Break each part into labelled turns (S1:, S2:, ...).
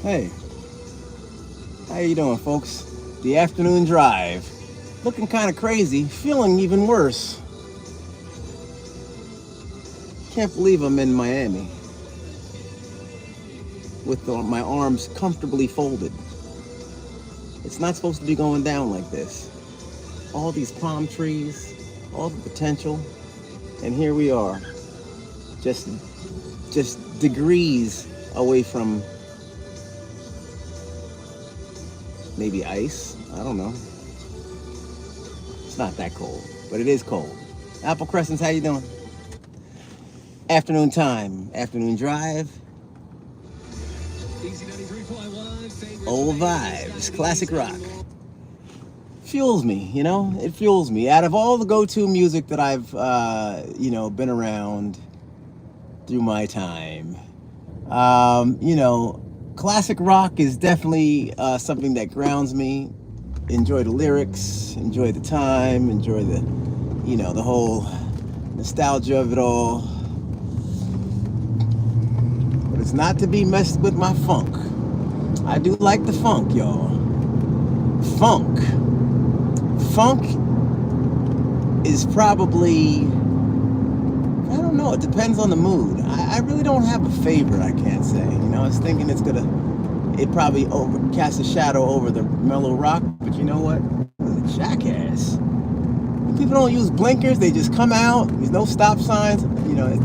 S1: Hey, how you doing, folks? The afternoon drive. Looking kind of crazy, feeling even worse. Can't believe I'm in Miami with my arms comfortably folded. It's not supposed to be going down like this. All these palm trees, all the potential, and here we are, just degrees away from maybe ice. I don't know. It's not that cold, but it is cold. Apple Crescents, how you doing? Afternoon time, afternoon drive. Old vibes, classic rock. Fuels me, it fuels me. Out of all the go-to music that I've, been around through my time, classic rock is definitely something that grounds me. Enjoy the lyrics, enjoy the time, enjoy the whole nostalgia of it all. But it's not to be messed with my funk. I do like the funk, y'all. Funk is probably, I don't know, it depends on the mood. I really don't have a favorite, I can't say. I was thinking it probably cast a shadow over the mellow rock, but you know what? I'm a jackass. People don't use blinkers, they just come out, there's no stop signs. We can't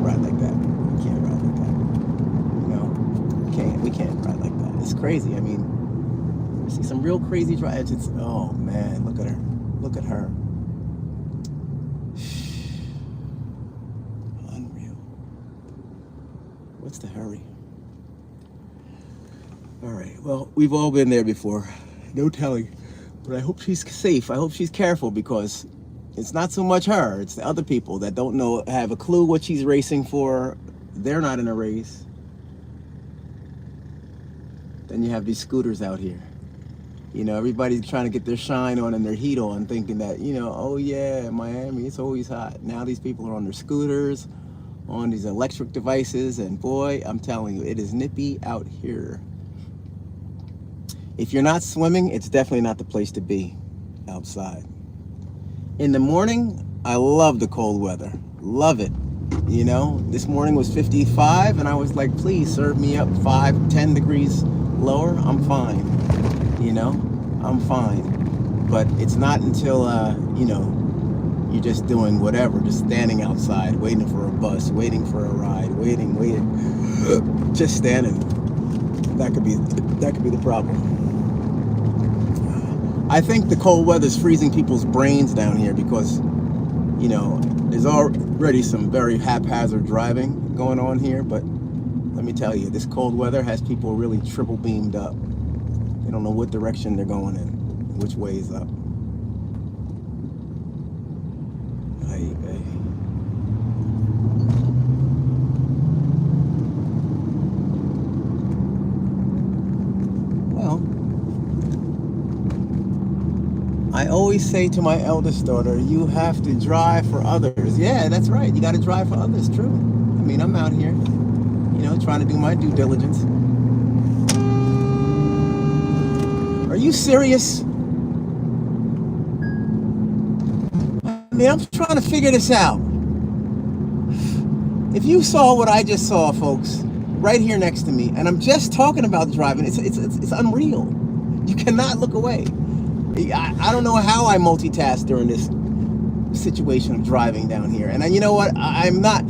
S1: ride like that. We can't ride like that. We can't ride like that. It's crazy. I see some real crazy drives. Oh man, look at her. Look at her. Unreal. What's the hurry? All right, well, we've all been there before. No telling. But I hope she's safe. I hope she's careful, because it's not so much her. It's the other people that don't have a clue what she's racing for. They're not in a race. Then you have these scooters out here. Everybody's trying to get their shine on and their heat on, thinking that, oh yeah, Miami, it's always hot. Now these people are on their scooters, on these electric devices, and boy, I'm telling you, it is nippy out here. If you're not swimming, it's definitely not the place to be outside. In the morning, I love the cold weather. Love it. This morning was 55, and I was like, please serve me up 5-10 degrees lower. I'm fine. I'm fine. But it's not until, you're just doing whatever, just standing outside, waiting for a bus, waiting for a ride, waiting, just standing. That could be the problem. I think the cold weather is freezing people's brains down here because, there's already some very haphazard driving going on here. But let me tell you, this cold weather has people really triple beamed up. They don't know what direction they're going in, which way is up. Ay. Well, I always say to my eldest daughter, you have to drive for others. Yeah, that's right. You got to drive for others. True. I'm out here, trying to do my due diligence. Are you serious? I'm trying to figure this out. If you saw what I just saw, folks, right here next to me, and I'm just talking about driving, it's unreal. You cannot look away. I don't know how I multitask during this situation of driving down here. And you know what? I'm not.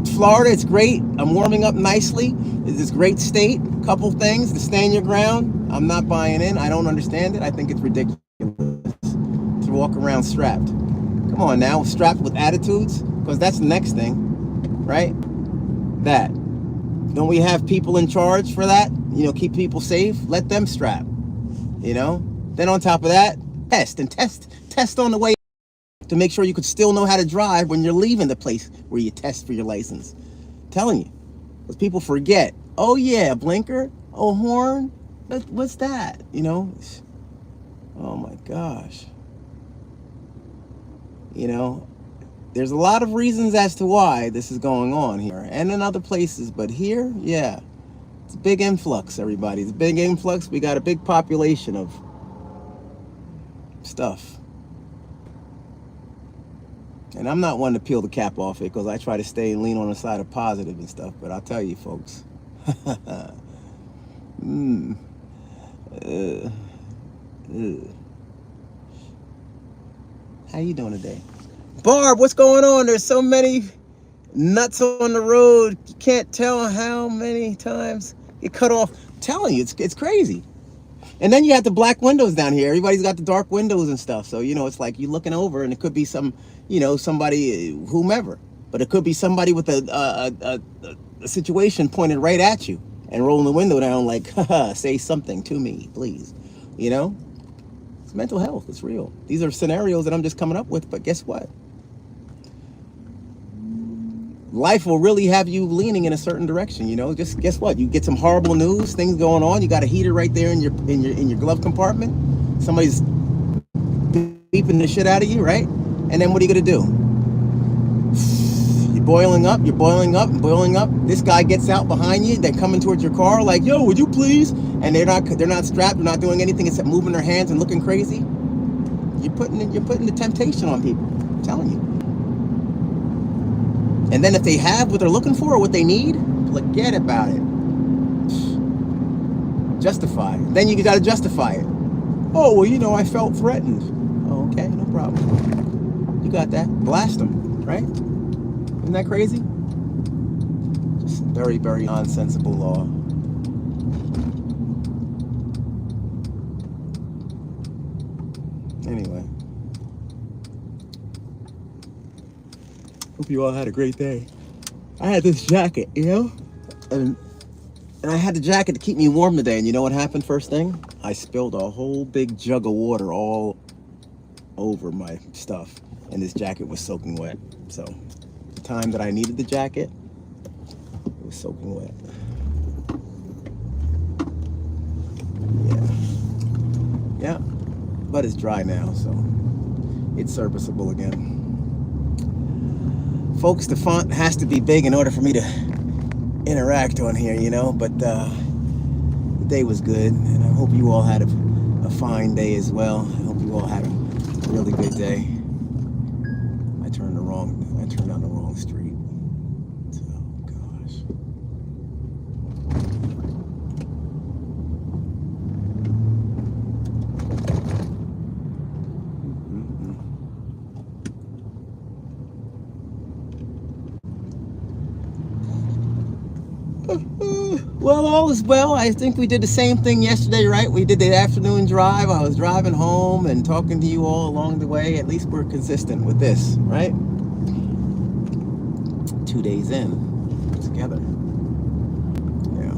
S1: Florida, it's great. I'm warming up nicely. It's this great state. Couple things to stand your ground. I'm not buying in. I don't understand it. I think it's ridiculous to walk around strapped. Come on now, strapped with attitudes, because that's the next thing, right? That. Don't we have people in charge for that? Keep people safe. Let them strap. Then on top of that, test on the way to make sure you could still know how to drive when you're leaving the place where you test for your license. I'm telling you, because people forget. Oh yeah, blinker. Oh, horn. What's that? Oh my gosh. There's a lot of reasons as to why this is going on here and in other places, but here, yeah, It's a big influx, everybody. It's a big influx. We got a big population of stuff. And I'm not one to peel the cap off it because I try to stay and lean on the side of positive and stuff. But I'll tell you, folks. How you doing today? Barb, what's going on? There's so many nuts on the road. You can't tell how many times you cut off. I'm telling you, it's crazy. And then you have the black windows down here. Everybody's got the dark windows and stuff. So, you know, it's like you're looking over and it could be some, you know, somebody, whomever. But it could be somebody with a situation pointed right at you and rolling the window down like, haha, say something to me, please. You know? It's mental health. It's real. These are scenarios that I'm just coming up with. But guess what? Life will really have you leaning in a certain direction, you know. Just guess what? You get some horrible news, things going on. You got a heater right there in your glove compartment. Somebody's beeping the shit out of you, right? And then what are you gonna do? You're boiling up, boiling up. This guy gets out behind you. They're coming towards your car, like, "Yo, would you please?" And they're not strapped. They're not doing anything except moving their hands and looking crazy. You're putting the temptation on people. I'm telling you. And then if they have what they're looking for or what they need, forget about it. Justify it. Then you got to justify it. Oh, well, you know, I felt threatened. Oh, okay, no problem. You got that. Blast them, right? Isn't that crazy? Just very, very nonsensical law. Anyway. Hope you all had a great day. I had this jacket, you know, and I had the jacket to keep me warm today. And you know what happened first thing? I spilled a whole big jug of water all over my stuff, and this jacket was soaking wet. So the time that I needed the jacket, it was soaking wet. Yeah, but it's dry now, so it's serviceable again. Folks, the font has to be big in order for me to interact on here, you know, but the day was good, and I hope you all had a fine day as well. I hope you all had a really good day. I turned on the wrong street. Oh, gosh. Well, all is well. I think we did the same thing yesterday, right? We did the afternoon drive. I was driving home and talking to you all along the way. At least we're consistent with this, right? 2 days in together. Yeah.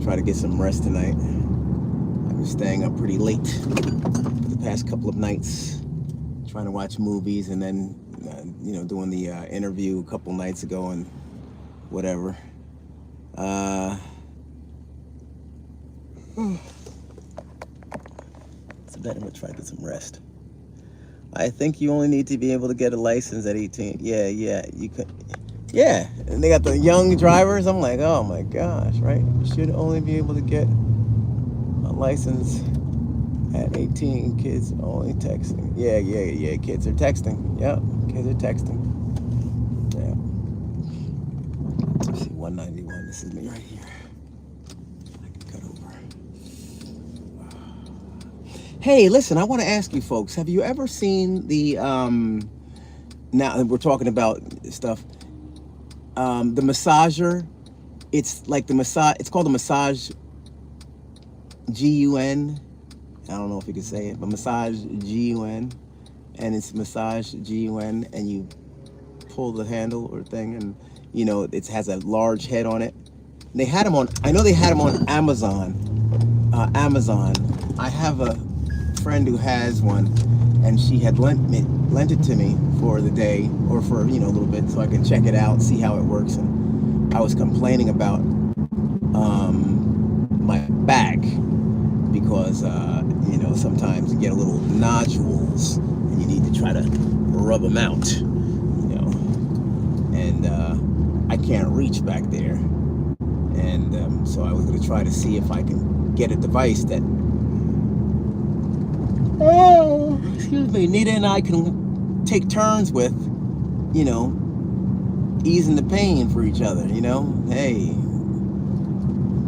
S1: Try to get some rest tonight. I've been staying up pretty late the past couple of nights, trying to watch movies, and then, you know, doing the interview a couple nights ago and whatever. So then I'm gonna try to get some rest. I think you only need to be able to get a license at 18. Yeah, you could. Yeah, and they got the young drivers. I'm like, oh my gosh, right? You should only be able to get a license at 18. Kids only texting. Yeah. Kids are texting. Yep, kids are texting. Yeah. Let's see, 191. This is me right here. I can cut over. Hey, listen, I want to ask you folks, have you ever seen the, now that we're talking about stuff, the massager? It's like the massage, it's called the massage GUN. I don't know if you can say it, but massage GUN. And it's massage GUN, and you pull the handle or thing, and you know, it has a large head on it. They had them on, I know they had them on Amazon. I have a friend who has one, and she had lent it to me for the day, or for, you know, a little bit, so I can check it out, see how it works. And I was complaining about my back because you know, sometimes you get a little nodules and you need to try to rub them out, you know, and I can't reach back there, and And so I was going to try to see if I can get a device that, Nita and I can take turns with, you know, easing the pain for each other, you know. Hey,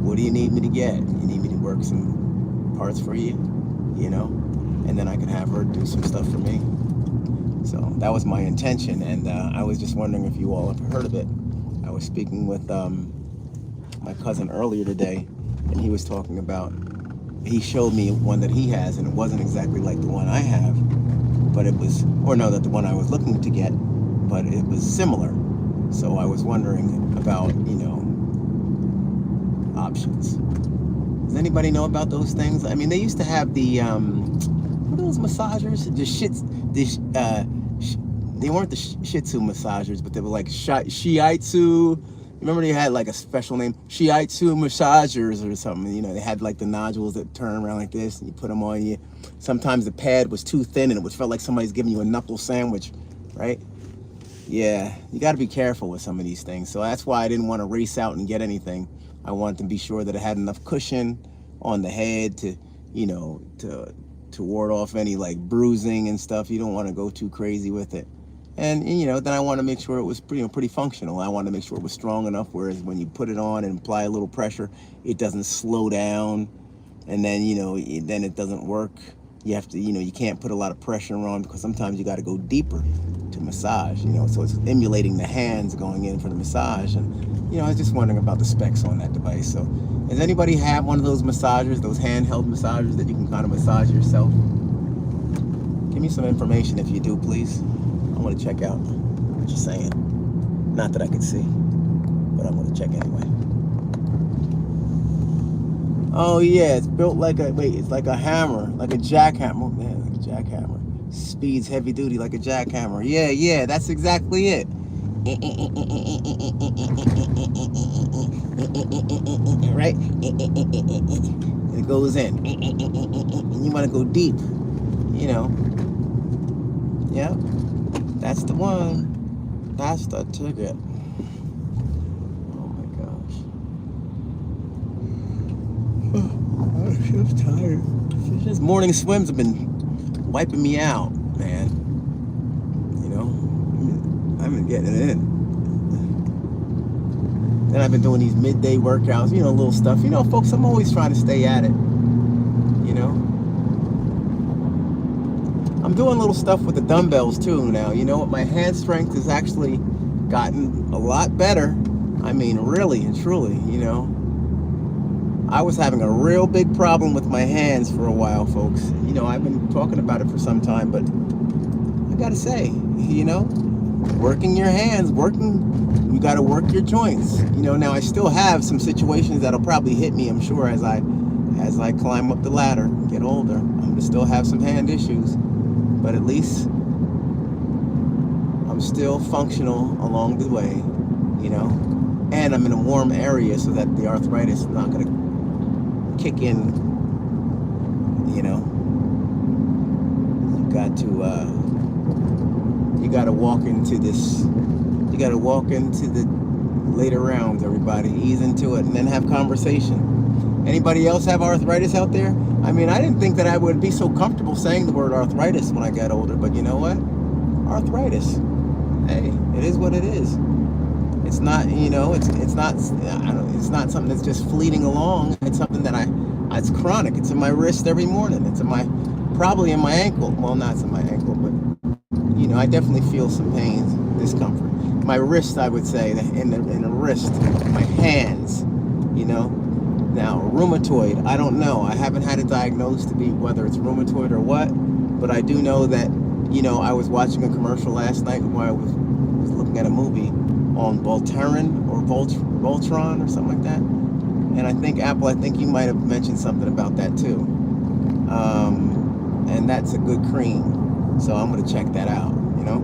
S1: what do you need me to get? You need me to work some parts for you, you know, and then I can have her do some stuff for me. So that was my intention, and I was just wondering if you all have heard of it. I was speaking with my cousin earlier today, and he was talking about, he showed me one that he has, and it wasn't exactly like the one I have, but it was, or no, that the one I was looking to get, but it was similar. So I was wondering about, you know, options. Does anybody know about those things? I mean, they used to have the, what are those massagers? They weren't the Shih Tzu massagers, but they were like Shiatsu. Remember they had like a special name, Shiatsu massagers or something. You know, they had like the nodules that turn around like this, and you put them on you. Sometimes the pad was too thin, and it felt like somebody's giving you a knuckle sandwich, right? Yeah, you got to be careful with some of these things. So that's why I didn't want to race out and get anything. I wanted to be sure that it had enough cushion on the head to, you know, to ward off any like bruising and stuff. You don't want to go too crazy with it. And you know, then I want to make sure it was pretty functional. I want to make sure it was strong enough, whereas when you put it on and apply a little pressure, it doesn't slow down, and then, you know, then it doesn't work. You have to, you know, you can't put a lot of pressure on, because sometimes you got to go deeper to massage, you know, so it's emulating the hands going in for the massage. And, you know, I was just wondering about the specs on that device. So does anybody have one of those massagers, those handheld massagers that you can kind of massage yourself? Give me some information if you do, please. I want to check out what you're saying. Not that I could see, but I'm going to check anyway. Oh yeah, it's built like a, it's like a hammer, like a jackhammer. Oh, man, like a jackhammer. Speeds heavy duty like a jackhammer. Yeah, that's exactly it. Right? And it goes in. And you want to go deep, you know. Yeah, that's the one. That's the ticket. I'm tired. This morning swims have been wiping me out, man. You know, I've been getting it in. Then I've been doing these midday workouts, you know, little stuff. You know, folks, I'm always trying to stay at it. You know, I'm doing little stuff with the dumbbells too now. You know what? My hand strength has actually gotten a lot better. I mean, really and truly, you know. I was having a real big problem with my hands for a while, folks. You know, I've been talking about it for some time, but I gotta say, you know, working your hands, you gotta work your joints. You know, now I still have some situations that'll probably hit me, I'm sure, as I climb up the ladder, get older. I'm gonna still have some hand issues, but at least I'm still functional along the way, you know, and I'm in a warm area so that the arthritis is not gonna kick in. You know, you got to walk into this, you got to walk into the later rounds, everybody. Ease into it and then have conversation. Anybody else have arthritis out there? I mean, I didn't think that I would be so comfortable saying the word arthritis when I got older, but you know what? Arthritis. Hey, it is what it is. It's not, you know, it's not something that's just fleeting along. It's something that it's chronic. It's in my wrist every morning. It's probably in my ankle. Well, not in my ankle, but, you know, I definitely feel some pain, discomfort. My wrist, I would say, in the wrist, my hands, you know. Now, rheumatoid, I don't know. I haven't had it diagnosed to be whether it's rheumatoid or what, but I do know that, you know, I was watching a commercial last night while I was looking at a movie on Voltaren or Voltron or something like that. And I think Apple, you might have mentioned something about that too. And that's a good cream. So I'm going to check that out, you know.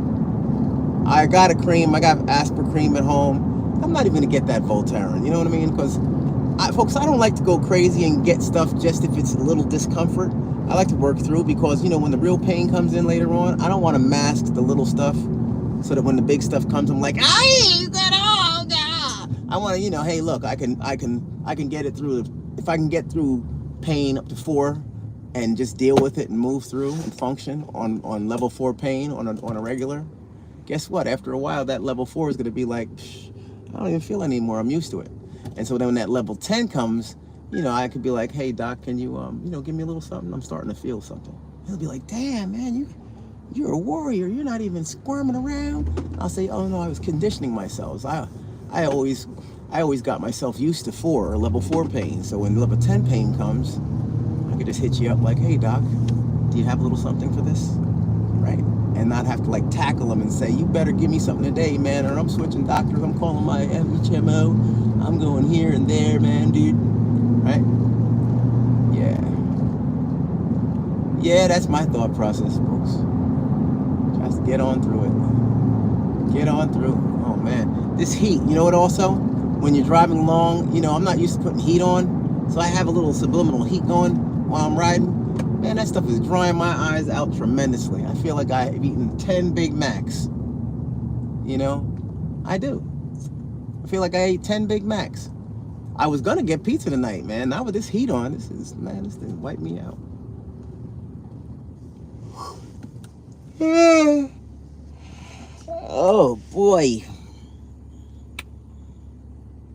S1: I got a cream. I got Aspirin cream at home. I'm not even going to get that Voltaren, you know what I mean? Because, folks, I don't like to go crazy and get stuff just if it's a little discomfort. I like to work through, because, you know, when the real pain comes in later on, I don't want to mask the little stuff, so that when the big stuff comes, I'm like, I ain't that all, God. I want to, hey, look, I can get it through. If I can get through pain up to 4 and just deal with it and move through and function on level 4 pain on a regular, guess what? After a while, that level 4 is going to be like, I don't even feel anymore. I'm used to it. And so then when that level 10 comes, I could be like, hey, doc, can you, give me a little something? I'm starting to feel something. He'll be like, damn, man, you're a warrior. You're not even squirming around. I'll say, oh no, I was conditioning myself. I always got myself used to 4 or level 4 pain. So when level 10 pain comes, I could just hit you up like, hey, doc, do you have a little something for this? Right? And not have to like tackle them and say, you better give me something today, man, or I'm switching doctors. I'm calling my HMO. I'm going here and there, man, dude. Right? Yeah, that's my thought process, folks. Just get on through it. Get on through. Oh, man. This heat, you know what also? When you're driving along, I'm not used to putting heat on, so I have a little subliminal heat going while I'm riding. Man, that stuff is drying my eyes out tremendously. I feel like I've eaten 10 Big Macs. I do. I feel like I ate 10 Big Macs. I was gonna get pizza tonight, man. Not with this heat on. This thing wiped me out. Oh boy.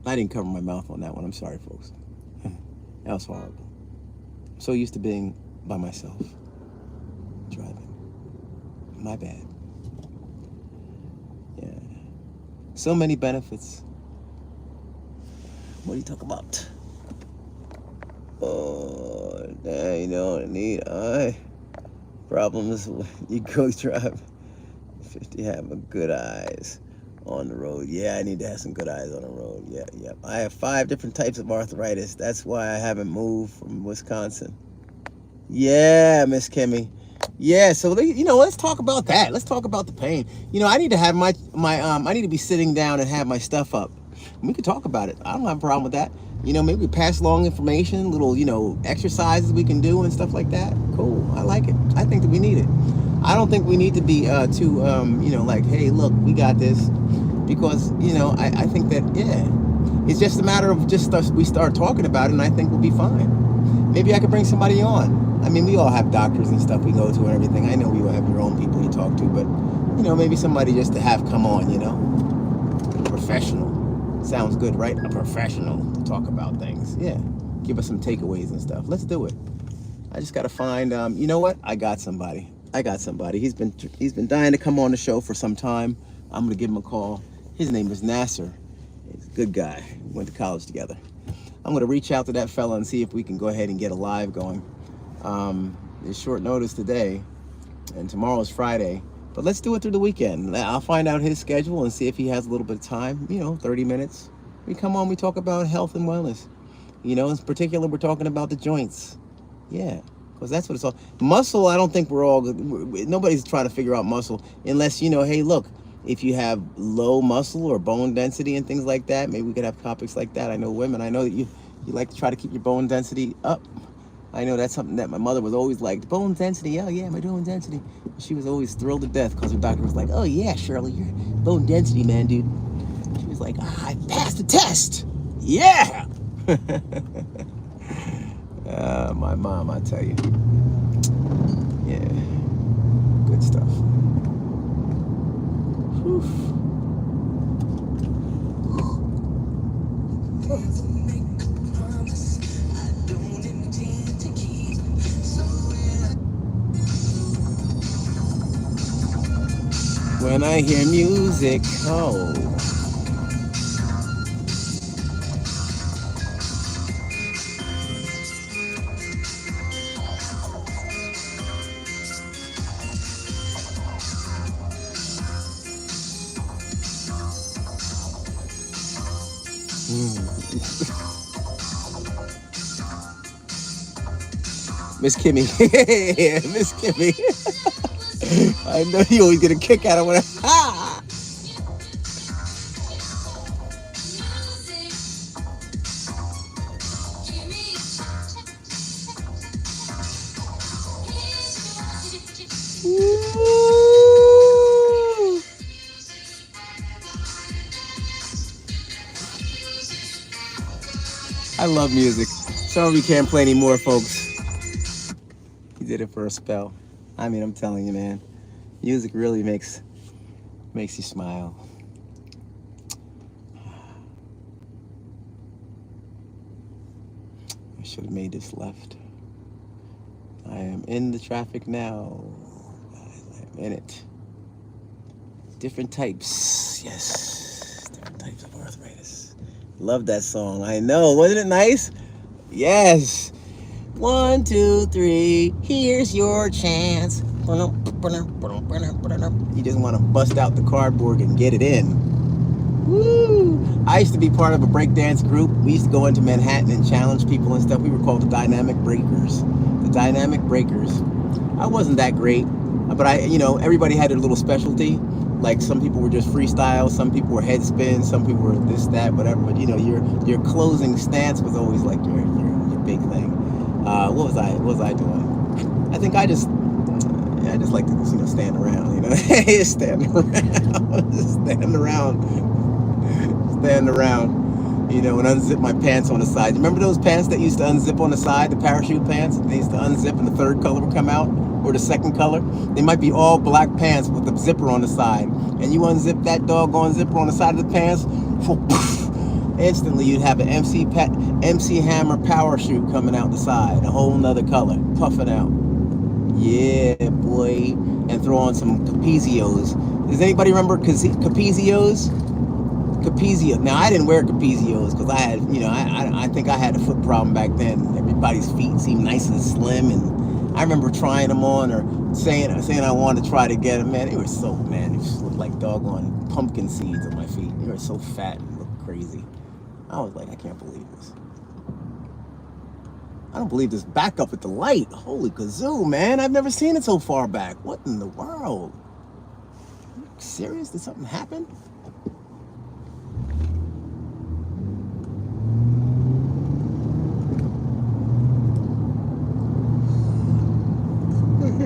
S1: I didn't cover my mouth on that one. I'm sorry, folks. That was horrible. I'm so used to being by myself driving. My bad. Yeah. So many benefits. What do you talk about? Oh, you don't need eye problems when you go drive. 50 having good eyes on the road. Yeah, I need to have some good eyes on the road. Yeah. I have 5 different types of arthritis. That's why I haven't moved from Wisconsin. Yeah, Miss Kimmy. Yeah, so let's talk about that. Let's talk about the pain. I need to have my I need to be sitting down and have my stuff up. We could talk about it. I don't have a problem with that. Maybe we pass along information, little, exercises we can do and stuff like that. Cool. I like it. I think that we need it. I don't think we need to be too, like, hey, look, we got this. Because, I think that, it's just a matter of we start talking about it, and I think we'll be fine. Maybe I could bring somebody on. I mean, we all have doctors and stuff we go to and everything. I know you have your own people you talk to, but, maybe somebody just to have come on, a professional. Sounds good, right? A professional to talk about things. Yeah. Give us some takeaways and stuff. Let's do it. I just got to find, you know what? I got somebody. He's been dying to come on the show for some time. I'm going to give him a call. His name is Nasser. He's a good guy. We went to college together. I'm going to reach out to that fella and see if we can go ahead and get a live going. It's short notice today, and tomorrow's Friday. But let's do it through the weekend. I'll find out his schedule and see if he has a little bit of time, 30 minutes. We come on, we talk about health and wellness. In particular, we're talking about the joints. Yeah, because that's what it's all. Muscle, I don't think nobody's trying to figure out muscle unless, hey, look, if you have low muscle or bone density and things like that, maybe we could have topics like that. I know women, I know that you like to try to keep your bone density up. I know that's something that my mother was always like, bone density, oh yeah, my bone density. She was always thrilled to death because her doctor was like, oh yeah, Shirley, you're bone density, man, dude. She was like, I passed the test. Yeah. My mom, I tell you. Yeah, good stuff. Whew. When I hear music, oh. Miss Kimmy. Miss Kimmy. I know you always get a kick out of when I love music. Some of you can't play anymore, folks. He did it for a spell. I mean, I'm telling you, man. Music really makes you smile. I should have made this left. I am in the traffic now. I'm in it. Different types. Yes. Different types of arthritis. Love that song. I know. Wasn't it nice? Yes. 1, 2, 3. Here's your chance. You just want to bust out the cardboard and get it in. Woo! I used to be part of a breakdance group. We used to go into Manhattan and challenge people and stuff. We were called the Dynamic Breakers. The Dynamic Breakers. I wasn't that great, but everybody had their little specialty. Like some people were just freestyle, some people were head spin, some people were this, that, whatever. But your closing stance was always like your big thing. What was I doing? I think I just like to stand around. Stand around. And unzip my pants on the side. Remember those pants that used to unzip on the side, the parachute pants? They used to unzip and the third color would come out, or the second color. They might be all black pants with the zipper on the side. And you unzip that doggone zipper on the side of the pants, instantly you'd have an MC Hammer parachute coming out the side, a whole nother color, puffing out. Yeah, boy. And throw on some Capezios. Does anybody remember Capezios? Capezio. Now I didn't wear Capezios because I had, I think I had a foot problem back then. Everybody's feet seemed nice and slim, and I remember trying them on or saying I wanted to try to get them. Man, they just looked like doggone pumpkin seeds on my feet. They were so fat and looked crazy. I was like, I can't believe this. I don't believe this back up at the light. Holy kazoo, man! I've never seen it so far back. What in the world? Are you serious? Did something happen?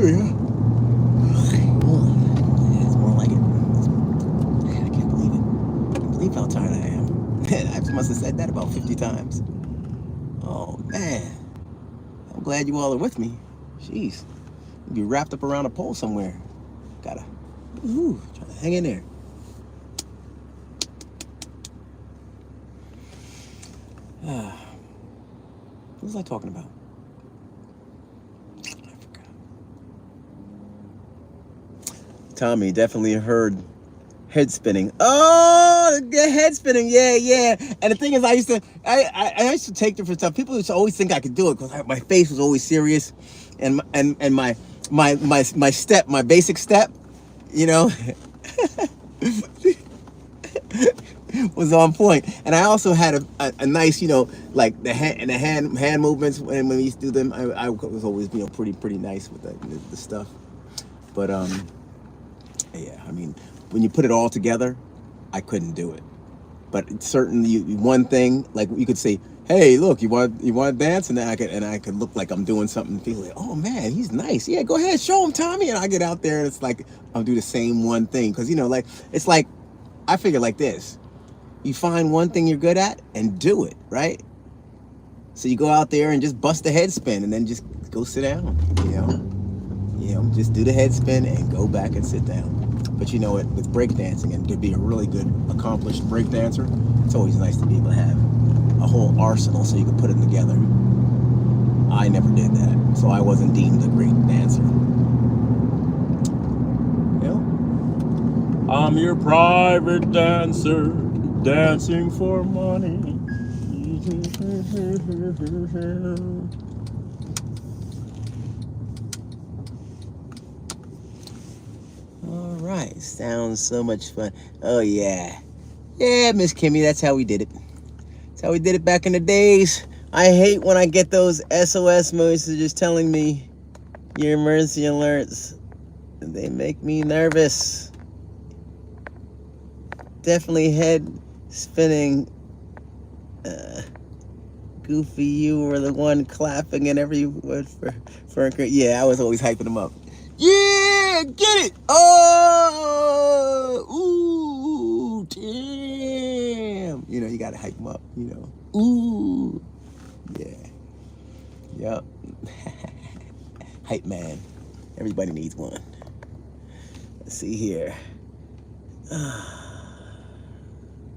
S1: It's more like it. Man, I can't believe it. I can't believe how tired I am. I must have said that about 50 times. Oh, man. I'm glad you all are with me. Jeez. You'd be wrapped up around a pole somewhere. Try to hang in there. What was I talking about? Tommy definitely heard head spinning. Oh, the head spinning, yeah. And the thing is, I used to take different stuff. People used to always think I could do it because my face was always serious, and my step, my basic step, was on point. And I also had a nice, like the hand movements. And when we used to do them, I was always pretty nice with the stuff. But yeah, I mean, when you put it all together, I couldn't do it. But certainly, one thing, like you could say, "Hey, look, you want to dance?" And then I could look like I'm doing something, feel like, "Oh man, he's nice. Yeah, go ahead, show him, Tommy." And I get out there, and it's like I'll do the same one thing because it's like I figure like this: you find one thing you're good at and do it, right? So you go out there and just bust a head spin, and then just go sit down, just do the head spin and go back and sit down. But with breakdancing, and to be a really good, accomplished breakdancer, it's always nice to be able to have a whole arsenal so you can put it together. I never did that, so I wasn't deemed a great dancer. I'm your private dancer, dancing for money. All right, sounds so much fun. Oh yeah, Miss Kimmy, that's how we did it. That's how we did it back in the days. I hate when I get those SOS messages telling me your emergency alerts. They make me nervous. Definitely head spinning. Goofy, you were the one clapping and every word for yeah, I was always hyping them up. Yeah, get it! Oh, ooh, damn! You gotta hype them up. Ooh, Yeah. Yep. Hype man. Everybody needs one. Let's see here.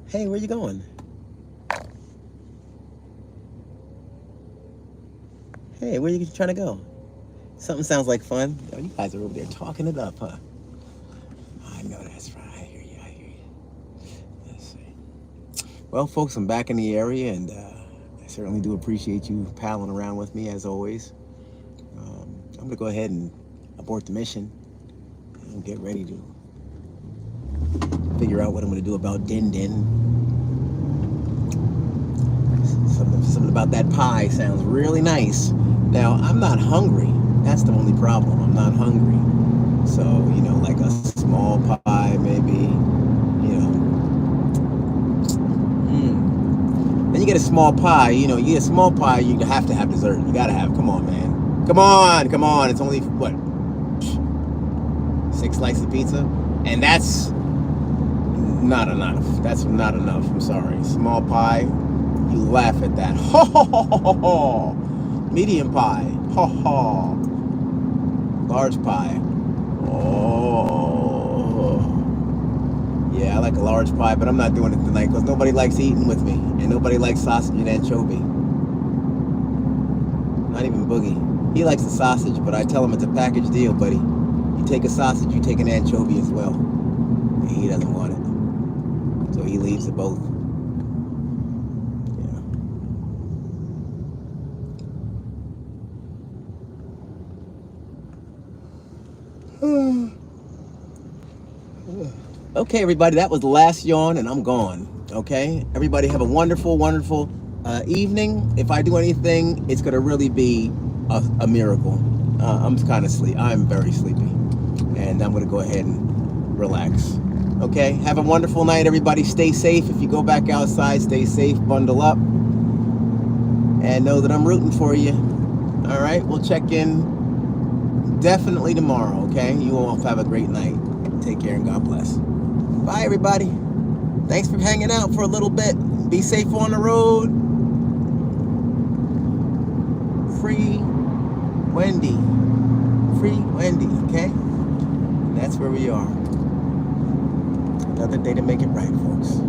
S1: Hey, where you going? Hey, where you trying to go? Something sounds like fun. Oh, you guys are over there talking it up, huh? I know that's right. I hear you. I hear you. Let's see. Well, folks, I'm back in the area, and I certainly do appreciate you palling around with me as always. I'm going to go ahead and abort the mission and get ready to figure out what I'm going to do about Din Din. Something about that pie sounds really nice. Now, I'm not hungry. That's the only problem. I'm not hungry. So, you know, like a small pie, maybe, you know. Then you get a small pie, you know, you get a small pie, you have to have dessert. You got to have, come on, man. Come on. It's only, what, 6 slices of pizza? And that's not enough. That's not enough. I'm sorry. Small pie, you laugh at that. Ho, ho, ho, ho, ho. Medium pie. Ho, ho. Large pie. Oh. Yeah, I like a large pie, but I'm not doing it tonight because nobody likes eating with me. And nobody likes sausage and anchovy. Not even Boogie. He likes the sausage, but I tell him it's a package deal, buddy. You take a sausage, you take an anchovy as well. And he doesn't want it. So he leaves it both. Okay, everybody, that was the last yawn, and I'm gone. Okay, everybody have a wonderful, wonderful evening. If I do anything, it's gonna really be a miracle. I'm kind of sleepy. I'm very sleepy, and I'm gonna go ahead and relax. Okay, have a wonderful night, everybody. Stay safe. If you go back outside, stay safe. Bundle up, and know that I'm rooting for you. All right, we'll check in definitely tomorrow. Okay, you all have a great night. Take care and God bless. Bye, everybody. Thanks for hanging out for a little bit. Be safe on the road. Free Wendy. Free Wendy, okay? That's where we are. Another day to make it right, folks.